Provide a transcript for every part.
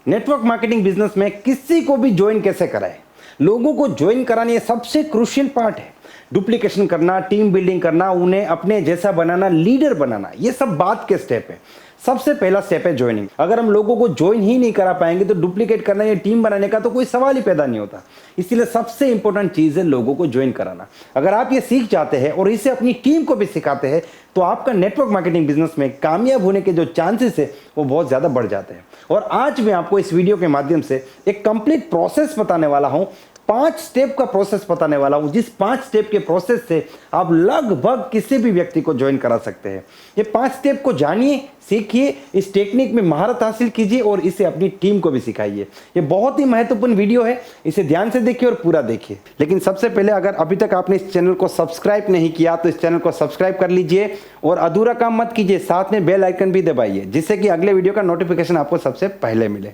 Network marketing business में किसी को भी ज्वाइन कैसे कराएं, लोगों को ज्वाइन कराना ये सबसे क्रूशियल पार्ट है। डुप्लीकेशन करना, टीम बिल्डिंग करना, उन्हें अपने जैसा बनाना, लीडर बनाना, ये सब बात के स्टेप है। सबसे पहला स्टेप है ज्वाइनिंग। अगर हम लोगों को ज्वाइन ही नहीं करा पाएंगे तो डुप्लीकेट करना या टीम बनाने का तो कोई सवाल ही पैदा नहीं होता। इसीलिए सबसे इंपॉर्टेंट चीज है लोगों को ज्वाइन कराना। अगर आप ये सीख जाते हैं और इसे अपनी टीम को भी सिखाते हैं तो आपका नेटवर्क मार्केटिंग बिजनेस में कामयाब होने के जो चांसेस है वो बहुत ज्यादा बढ़ जाते हैं। और आज मैं आपको इस वीडियो के माध्यम से एक कंप्लीट प्रोसेस बताने वाला हूं, 5 स्टेप का प्रोसेस बताने वाला हूं, जिस 5 स्टेप के प्रोसेस से आप लगभग किसी भी व्यक्ति को ज्वाइन करा सकते हैं। ये 5 स्टेप को जानिए, सीखिए, इस टेक्निक में महारत हासिल कीजिए और इसे अपनी टीम को भी सिखाइए। ये बहुत ही महत्वपूर्ण वीडियो है, इसे ध्यान से देखिए और पूरा देखिए। लेकिन सबसे पहले अगर अभी तक आपने इस चैनल को सब्सक्राइब नहीं किया तो इस चैनल को सब्सक्राइब कर लीजिए और अधूरा काम मत कीजिए, साथ में बेल आइकन भी दबाइए जिससे कि अगले वीडियो का नोटिफिकेशन आपको सबसे पहले मिले।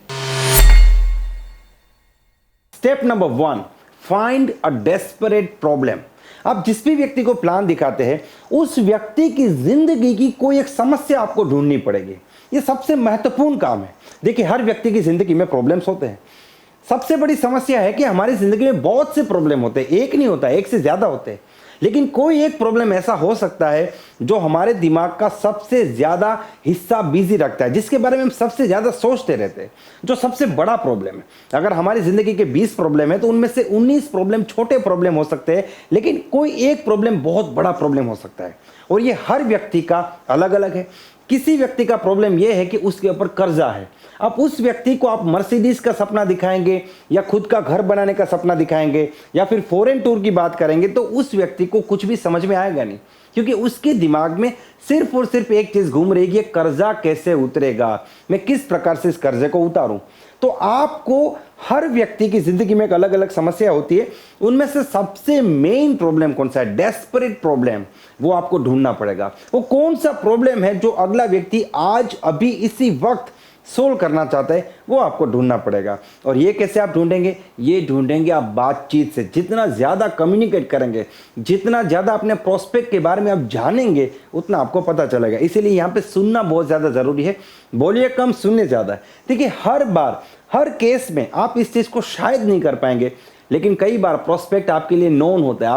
Step number 1, find a desperate problem. आप जिस भी व्यक्ति को प्लान दिखाते हैं उस व्यक्ति की जिंदगी की कोई एक समस्या आपको ढूंढनी पड़ेगी। यह सबसे महत्वपूर्ण काम है। देखिए, हर व्यक्ति की जिंदगी में प्रॉब्लम्स होते हैं। सबसे बड़ी समस्या है कि हमारी जिंदगी में बहुत से प्रॉब्लम होते हैं, एक नहीं होता, एक से ज्यादा होते हैं। लेकिन कोई एक प्रॉब्लम ऐसा हो सकता है जो हमारे दिमाग का सबसे ज्यादा हिस्सा बिजी रखता है, जिसके बारे में हम सबसे ज्यादा सोचते रहते हैं, जो सबसे बड़ा प्रॉब्लम है। अगर हमारी जिंदगी के 20 प्रॉब्लम है तो उनमें से 19 प्रॉब्लम छोटे प्रॉब्लम हो सकते हैं, लेकिन कोई एक प्रॉब्लम बहुत बड़ा प्रॉब्लम हो सकता है और ये हर व्यक्ति का अलग अलग है। किसी व्यक्ति का प्रॉब्लम यह है कि उसके ऊपर कर्जा है। अब उस व्यक्ति को आप मर्सिडीज का सपना दिखाएंगे या खुद का घर बनाने का सपना दिखाएंगे या फिर फॉरेन टूर की बात करेंगे तो उस व्यक्ति को कुछ भी समझ में आएगा नहीं, क्योंकि उसके दिमाग में सिर्फ और सिर्फ एक चीज घूम रही है कि कर्जा कैसे उतरेगा, मैं किस प्रकार से इस कर्जे को उतारूं। तो आपको हर व्यक्ति की जिंदगी में एक अलग अलग समस्या होती है, उनमें से सबसे मेन प्रॉब्लम कौन सा है, डेस्परेट प्रॉब्लम, वो आपको ढूंढना पड़ेगा। वो कौन सा प्रॉब्लम है जो अगला व्यक्ति आज अभी इसी वक्त सोल्व करना चाहता है, वो आपको ढूंढना पड़ेगा। और ये कैसे आप ढूंढेंगे, ये ढूंढेंगे आप बातचीत से। जितना ज्यादा कम्युनिकेट करेंगे, जितना ज्यादा अपने प्रोस्पेक्ट के बारे में आप जानेंगे, उतना आपको पता चलेगा। इसीलिए यहाँ पे सुनना बहुत ज्यादा जरूरी है। बोलिए कम, सुनने ज्यादा। देखिए, हर बार हर केस में आप इस चीज को शायद नहीं कर पाएंगे, लेकिन कई बार प्रोस्पेक्ट आपके लिए नोन होता है,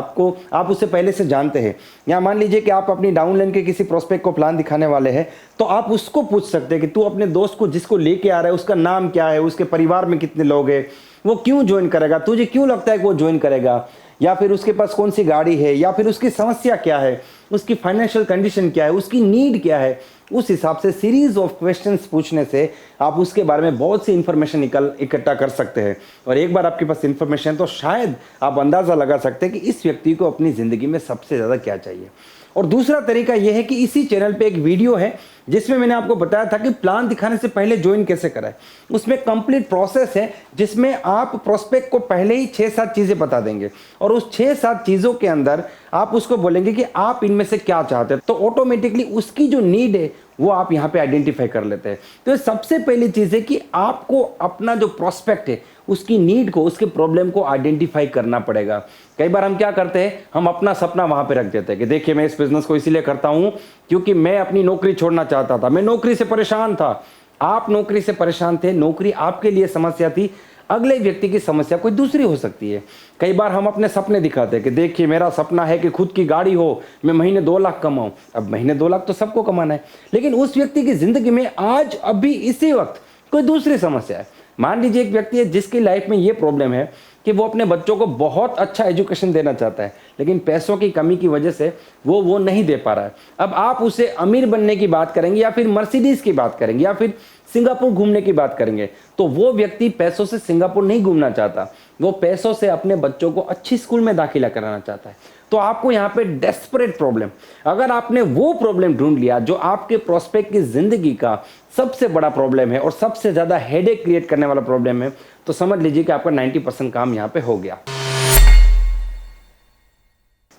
आप उसे पहले से जानते हैं। या मान लीजिए कि आप अपनी डाउनलाइन के किसी प्रोस्पेक्ट को प्लान दिखाने वाले हैं, तो आप उसको पूछ सकते हैं कि तू अपने दोस्त को जिसको लेके आ रहा है उसका नाम क्या है, उसके परिवार में कितने लोग हैं, वो क्यों ज्वाइन करेगा, तुझे क्यों लगता है कि वो ज्वाइन करेगा, या फिर उसके पास कौन सी गाड़ी है, या फिर उसकी समस्या क्या है, उसकी फाइनेंशियल कंडीशन क्या है, उसकी नीड क्या है। उस हिसाब से सीरीज ऑफ क्वेश्चंस पूछने से आप उसके बारे में बहुत सी इंफॉर्मेशन इकट्ठा कर सकते हैं। और एक बार आपके पास इंफॉर्मेशन तो शायद आप अंदाजा लगा सकते हैं कि इस व्यक्ति को अपनी जिंदगी में सबसे ज्यादा क्या चाहिए। और दूसरा तरीका यह है कि इसी चैनल पे एक वीडियो है जिसमें मैंने आपको बताया था कि प्लान दिखाने से पहले ज्वाइन कैसे कराएं। उसमें कंप्लीट प्रोसेस है जिसमें आप प्रोस्पेक्ट को पहले ही 6-7 चीजें बता देंगे और उस 6-7 चीजों के अंदर आप उसको बोलेंगे कि आप इनमें से क्या चाहते हैं, तो ऑटोमेटिकली उसकी जो नीड है वो आप यहाँ पे आइडेंटिफाई कर लेते हैं। तो सबसे पहली चीज है कि आपको अपना जो प्रोस्पेक्ट है उसकी नीड को, उसके प्रॉब्लम को आइडेंटिफाई करना पड़ेगा। कई बार हम क्या करते हैं, हम अपना सपना वहां पे रख देते हैं कि देखिए मैं इस बिजनेस को इसीलिए करता हूं क्योंकि मैं अपनी नौकरी छोड़ना चाहता था, मैं नौकरी से परेशान था। आप नौकरी से परेशान थे, नौकरी आपके लिए समस्या थी, अगले व्यक्ति की समस्या कोई दूसरी हो सकती है। कई बार हम अपने सपने दिखाते हैं कि देखिए मेरा सपना है कि खुद की गाड़ी हो, मैं महीने 2 लाख कमाऊं। अब महीने 2 लाख तो सबको कमाना है, लेकिन उस व्यक्ति की जिंदगी में आज अभी इसी वक्त कोई दूसरी समस्या है। मान लीजिए एक व्यक्ति है जिसकी लाइफ में ये प्रॉब्लम है कि वो अपने बच्चों को बहुत अच्छा एजुकेशन देना चाहता है, लेकिन पैसों की कमी की वजह से वो नहीं दे पा रहा है। अब आप उसे अमीर बनने की बात करेंगे या फिर मर्सिडीज की बात करेंगे या फिर सिंगापुर घूमने की बात करेंगे, तो वो व्यक्ति पैसों से सिंगापुर नहीं घूमना चाहता, वो पैसों से अपने बच्चों को अच्छी स्कूल में दाखिला कराना चाहता है। तो आपको यहाँ पे डेस्परेट प्रॉब्लम, अगर आपने वो प्रॉब्लम ढूंढ लिया जो आपके प्रोस्पेक्ट की जिंदगी का सबसे बड़ा प्रॉब्लम है और सबसे ज्यादा हेडेक क्रिएट करने वाला प्रॉब्लम है, तो समझ लीजिए कि आपका 90% काम यहाँ पे हो गया।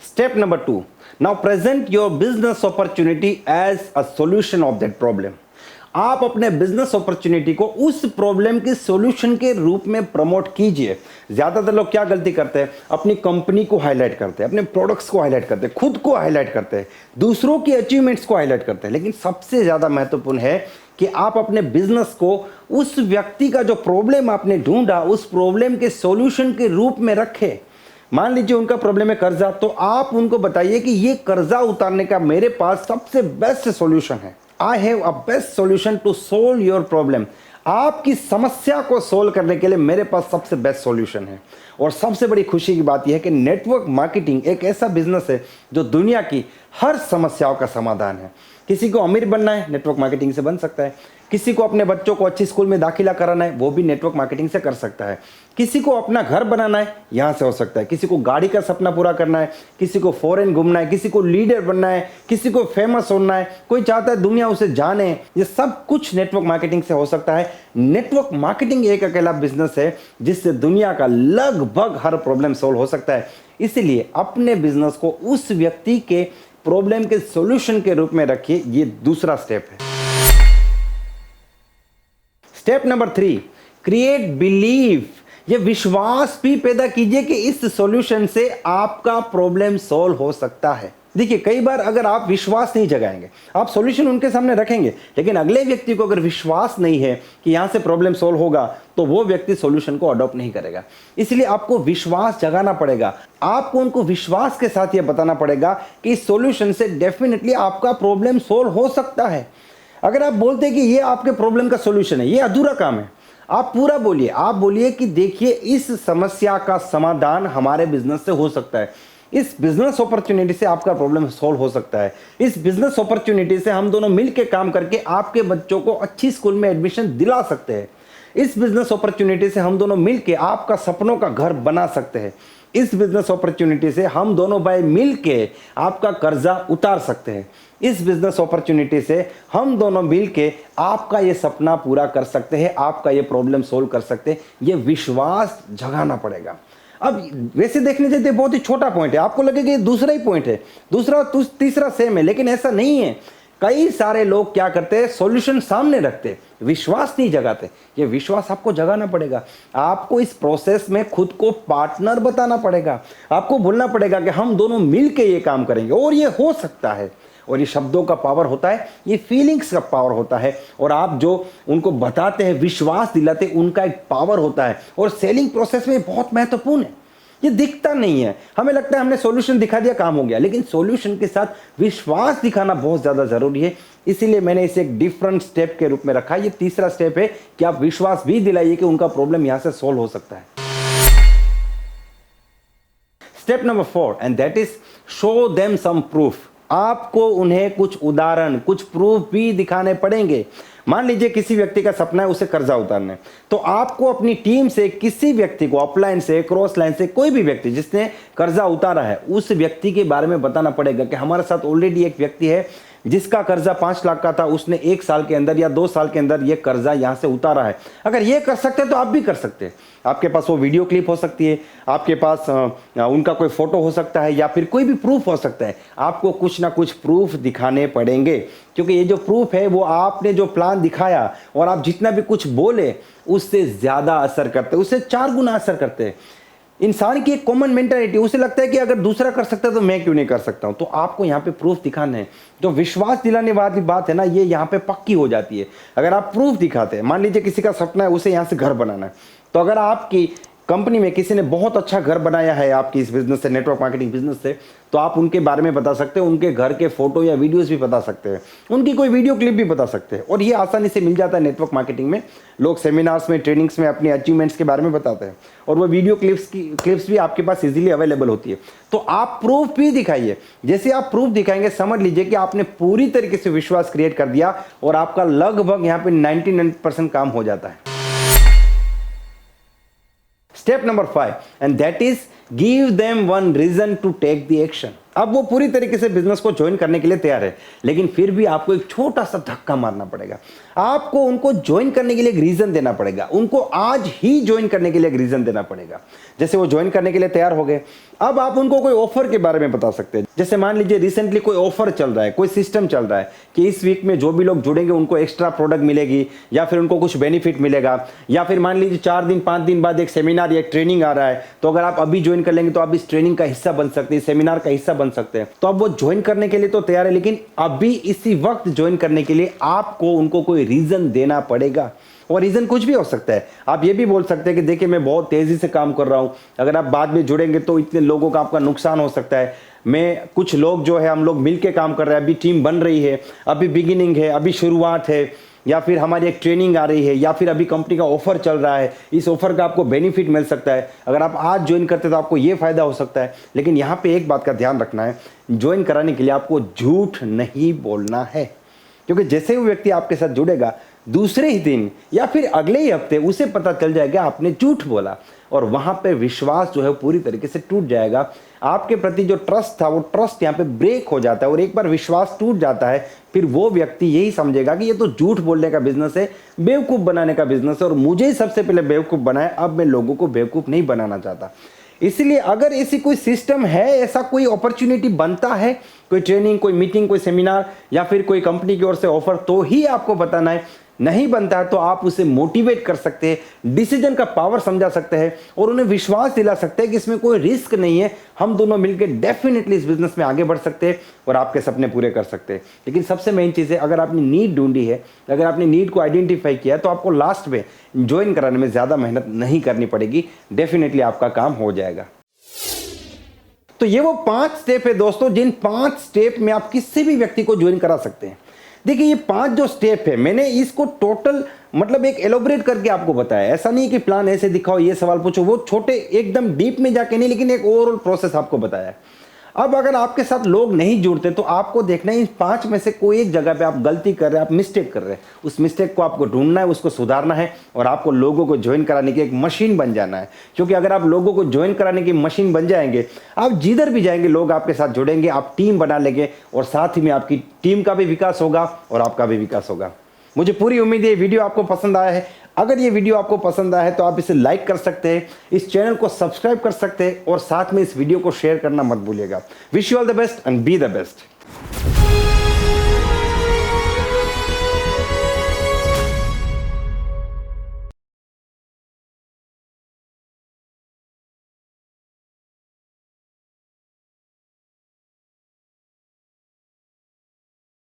Step number 2, now present your business opportunity as a solution of that problem. आप अपने बिजनेस अपॉर्चुनिटी को उस प्रॉब्लम के सॉल्यूशन के रूप में प्रमोट कीजिए। ज्यादातर लोग क्या गलती करते हैं, अपनी कंपनी को हाईलाइट करते हैं, अपने प्रोडक्ट्स को हाईलाइट करते हैं, खुद को हाईलाइट करते हैं, दूसरों की अचीवमेंट्स को हाईलाइट करते हैं, लेकिन सबसे ज्यादा महत्वपूर्ण है कि आप अपने बिजनेस को उस व्यक्ति का जो प्रॉब्लम आपने ढूंढा उस प्रॉब्लम के सॉल्यूशन के रूप में रखें। मान लीजिए उनका प्रॉब्लम है कर्जा, तो आप उनको बताइए कि ये कर्जा उतारने का मेरे पास सबसे बेस्ट सॉल्यूशन है। I have a best solution to solve your problem. आपकी समस्या को सोल्व करने के लिए मेरे पास सबसे बेस्ट सॉल्यूशन है। और सबसे बड़ी खुशी की बात यह है कि नेटवर्क मार्केटिंग एक ऐसा बिजनेस है जो दुनिया की हर समस्याओं का समाधान है। किसी को अमीर बनना है, नेटवर्क मार्केटिंग से बन सकता है। किसी को अपने बच्चों को अच्छी स्कूल में दाखिला कराना है, वो भी नेटवर्क मार्केटिंग से कर सकता है। किसी को अपना घर बनाना है, यहाँ से हो सकता है। किसी को गाड़ी का सपना पूरा करना है, किसी को फॉरेन घूमना है, किसी को लीडर बनना है, किसी को फेमस होना है, कोई चाहता है दुनिया उसे जाने। ये सब कुछ नेटवर्क मार्केटिंग से हो सकता है। नेटवर्क मार्केटिंग एक अकेला बिजनेस है जिससे दुनिया का लगभग हर प्रॉब्लम सोल्व हो सकता है। इसलिए अपने बिजनेस को उस व्यक्ति के प्रॉब्लम के सॉल्यूशन के रूप में रखिए। ये दूसरा स्टेप है। Step number 3, create belief. ये विश्वास भी पैदा कीजिए कि इस सॉल्यूशन से आपका प्रॉब्लम सॉल्व हो सकता है। देखिए, कई बार अगर आप विश्वास नहीं जगाएंगे, आप सॉल्यूशन उनके सामने रखेंगे, लेकिन अगले व्यक्ति को अगर विश्वास नहीं है कि यहां से प्रॉब्लम सॉल्व होगा, तो वो व्यक्ति सॉल्यूशन को अडॉप्ट नहीं करेगा। इसलिए आपको विश्वास जगाना पड़ेगा। आपको उनको विश्वास के साथ ये बताना पड़ेगा कि इस सॉल्यूशन से डेफिनेटली आपका प्रॉब्लम सॉल्व हो सकता है। अगर आप बोलते हैं कि ये आपके प्रॉब्लम का सॉल्यूशन है, ये अधूरा काम है, आप पूरा बोलिए। आप बोलिए कि देखिए, इस समस्या का समाधान हमारे बिजनेस से हो सकता है। इस बिजनेस अपॉर्चुनिटी से आपका प्रॉब्लम सॉल्व हो सकता है। इस बिजनेस अपॉर्चुनिटी से हम दोनों मिलकर काम करके आपके बच्चों को अच्छी स्कूल में एडमिशन दिला सकते हैं। इस बिजनेस अपॉर्चुनिटी से हम दोनों मिलकर आपका सपनों का घर बना सकते हैं। इस बिजनेस अपॉर्चुनिटी से हम दोनों भाई मिलके आपका कर्जा उतार सकते हैं। इस बिजनेस अपॉर्चुनिटी से हम दोनों मिलके आपका ये सपना पूरा कर सकते हैं, आपका ये प्रॉब्लम सोल्व कर सकते हैं। ये विश्वास जगाना पड़ेगा। अब वैसे देखने जाते बहुत ही छोटा पॉइंट है, आपको लगेगा ये दूसरा ही पॉइंट है, दूसरा तीसरा सेम है, लेकिन ऐसा नहीं है। कई सारे लोग क्या करते हैं, सॉल्यूशन सामने रखते, विश्वास नहीं जगाते। ये विश्वास आपको जगाना पड़ेगा। आपको इस प्रोसेस में खुद को पार्टनर बताना पड़ेगा। आपको बोलना पड़ेगा कि हम दोनों मिलके ये काम करेंगे और ये हो सकता है। और ये शब्दों का पावर होता है, ये फीलिंग्स का पावर होता है, और आप जो उनको बताते हैं, विश्वास दिलाते हैं, उनका एक पावर होता है। और सेलिंग प्रोसेस में बहुत महत्वपूर्ण है। ये दिखता नहीं है, हमें लगता है हमने सॉल्यूशन दिखा दिया, काम हो गया, लेकिन सॉल्यूशन के साथ विश्वास दिखाना बहुत ज़्यादा ज़रूरी है। इसीलिए मैंने इसे एक डिफरेंट स्टेप के रूप में रखा। ये तीसरा स्टेप है कि आप विश्वास भी दिलाइए कि उनका प्रॉब्लम यहाँ से सॉल्व हो सकता है। Step number 4, and that is show them some proof. आपको उन्हें कुछ उदाहरण, कुछ प्रूफ भी दिखाने पड़ेंगे। मान लीजिए किसी व्यक्ति का सपना है उसे कर्जा उतारना है, तो आपको अपनी टीम से किसी व्यक्ति को, अपलाइन से, क्रॉस लाइन से, कोई भी व्यक्ति जिसने कर्जा उतारा है, उस व्यक्ति के बारे में बताना पड़ेगा कि हमारे साथ ऑलरेडी एक व्यक्ति है जिसका कर्जा 5 लाख का था, उसने 1 साल के अंदर या 2 साल के अंदर ये कर्जा यहाँ से उतारा है। अगर ये कर सकते हैं तो आप भी कर सकते हैं। आपके पास वो वीडियो क्लिप हो सकती है, आपके पास उनका कोई फोटो हो सकता है, या फिर कोई भी प्रूफ हो सकता है। आपको कुछ ना कुछ प्रूफ दिखाने पड़ेंगे, क्योंकि ये जो प्रूफ है वो आपने जो प्लान दिखाया और आप जितना भी कुछ बोले उससे ज़्यादा असर करते हैं, उससे 4 गुना असर करते हैं। इंसान की एक कॉमन मेंटालिटी, उसे लगता है कि अगर दूसरा कर सकता है तो मैं क्यों नहीं कर सकता हूं। तो आपको यहाँ पे प्रूफ दिखाना है। जो विश्वास दिलाने वाली बात है ना, ये यहाँ पे पक्की हो जाती है अगर आप प्रूफ दिखाते हैं। मान लीजिए किसी का सपना है उसे यहाँ से घर बनाना है, तो अगर आपकी कंपनी में किसी ने बहुत अच्छा घर बनाया है आपकी इस बिजनेस से, नेटवर्क मार्केटिंग बिजनेस से, तो आप उनके बारे में बता सकते हैं, उनके घर के फोटो या वीडियोस भी बता सकते हैं, उनकी कोई वीडियो क्लिप भी बता सकते हैं। और ये आसानी से मिल जाता है नेटवर्क मार्केटिंग में। लोग सेमिनार्स में, ट्रेनिंग्स में अपने अचीवमेंट्स के बारे में बताते हैं, और वो वीडियो क्लिप्स भी आपके पास इजीली अवेलेबल होती है। तो आप प्रूफ भी दिखाइए। जैसे आप प्रूफ दिखाएंगे, समझ लीजिए कि आपने पूरी तरीके से विश्वास क्रिएट कर दिया और आपका लगभग यहाँ पे 99% काम हो जाता है। Step number 5, and that is give them one reason to take the action. अब वो पूरी तरीके से बिजनेस को ज्वाइन करने के लिए तैयार है, लेकिन फिर भी आपको एक छोटा सा धक्का मारना पड़ेगा। आपको उनको ज्वाइन करने के लिए एक रीजन देना पड़ेगा, उनको आज ही ज्वाइन करने के लिए एक रीजन देना पड़ेगा। जैसे वो ज्वाइन करने के लिए तैयार हो गए, अब आप उनको कोई ऑफर के बारे में बता सकते हैं। जैसे मान लीजिए रिसेंटली कोई ऑफर चल रहा है, कोई सिस्टम चल रहा है कि इस वीक में जो भी लोग जुड़ेंगे उनको एक्स्ट्रा प्रोडक्ट मिलेगी, या फिर उनको कुछ बेनिफिट मिलेगा, या फिर मान लीजिए 4 दिन 5 दिन बाद एक सेमिनार या एक ट्रेनिंग आ रहा है, तो अगर आप अभी ज्वाइन कर लेंगे तो आप इस ट्रेनिंग का हिस्सा बन सकते हैं, सेमिनार का हिस्सा बन सकते हैं। तो अब वो ज्वाइन करने के लिए तो तैयार है, लेकिन अभी इसी वक्त ज्वाइन करने के लिए आपको उनको कोई कोई रीज़न देना पड़ेगा। और रीज़न कुछ भी हो सकता है। आप ये भी बोल सकते हैं कि देखिए मैं बहुत तेज़ी से काम कर रहा हूँ, अगर आप बाद में जुड़ेंगे तो इतने लोगों का आपका नुकसान हो सकता है। मैं कुछ लोग जो है हम लोग मिल के काम कर रहे हैं, अभी टीम बन रही है, अभी बिगिनिंग है, अभी शुरुआत है, या फिर हमारी एक ट्रेनिंग आ रही है, या फिर अभी कंपनी का ऑफर चल रहा है, इस ऑफर का आपको बेनिफिट मिल सकता है। अगर आप आज ज्वाइन करते तो आपको ये फ़ायदा हो सकता है। लेकिन यहाँ पे एक बात का ध्यान रखना है, ज्वाइन कराने के लिए आपको झूठ नहीं बोलना है, क्योंकि जैसे वो व्यक्ति आपके साथ जुड़ेगा दूसरे ही दिन या फिर अगले ही हफ्ते उसे पता चल जाएगा आपने झूठ बोला, और वहाँ पे विश्वास जो है पूरी तरीके से टूट जाएगा। आपके प्रति जो ट्रस्ट था वो ट्रस्ट यहाँ पे ब्रेक हो जाता है, और एक बार विश्वास टूट जाता है फिर वो व्यक्ति यही समझेगा कि ये तो झूठ बोलने का बिजनेस है, बेवकूफ़ बनाने का बिजनेस है, और मुझे ही सबसे पहले बेवकूफ़ बनाया, अब मैं लोगों को बेवकूफ़ नहीं बनाना चाहता। इसलिए अगर ऐसी कोई सिस्टम है, ऐसा कोई अपॉर्चुनिटी बनता है, कोई ट्रेनिंग, कोई मीटिंग, कोई सेमिनार या फिर कोई कंपनी की ओर से ऑफर, तो ही आपको बताना है। नहीं बनता है तो आप उसे मोटिवेट कर सकते हैं, डिसीजन का पावर समझा सकते हैं, और उन्हें विश्वास दिला सकते हैं कि इसमें कोई रिस्क नहीं है, हम दोनों मिलकर डेफिनेटली इस बिजनेस में आगे बढ़ सकते हैं और आपके सपने पूरे कर सकते हैं। लेकिन सबसे मेन चीज़ है, अगर आपने नीड ढूंढी है, अगर आपने नीड को आइडेंटिफाई किया है, तो आपको लास्ट में ज्वाइन कराने में ज़्यादा मेहनत नहीं करनी पड़ेगी, डेफिनेटली आपका काम हो जाएगा। तो ये वो 5 स्टेप है दोस्तों, जिन 5 स्टेप में आप किसी भी व्यक्ति को ज्वाइन करा सकते हैं। देखिए ये 5 जो स्टेप है, मैंने इसको टोटल मतलब एक एलोबरेट करके आपको बताया। ऐसा नहीं कि प्लान ऐसे दिखाओ, ये सवाल पूछो, वो छोटे एकदम डीप में जाके नहीं, लेकिन एक ओवरऑल प्रोसेस आपको बताया। अब अगर आपके साथ लोग नहीं जुड़ते तो आपको देखना है इन 5 में से कोई एक जगह पे आप गलती कर रहे हैं, आप मिस्टेक कर रहे हैं, उस मिस्टेक को आपको ढूंढना है, उसको सुधारना है, और आपको लोगों को ज्वाइन कराने की एक मशीन बन जाना है। क्योंकि अगर आप लोगों को ज्वाइन कराने की मशीन बन जाएंगे, आप जिधर भी जाएंगे लोग आपके साथ जुड़ेंगे, आप टीम बना लेंगे, और साथ ही में आपकी टीम का भी विकास होगा और आपका भी विकास होगा। मुझे पूरी उम्मीद है ये वीडियो आपको पसंद आया है। अगर ये वीडियो आपको पसंद आया है तो आप इसे लाइक कर सकते हैं, इस चैनल को सब्सक्राइब कर सकते हैं, और साथ में इस वीडियो को शेयर करना मत भूलिएगा। Wish you all the best and be the best.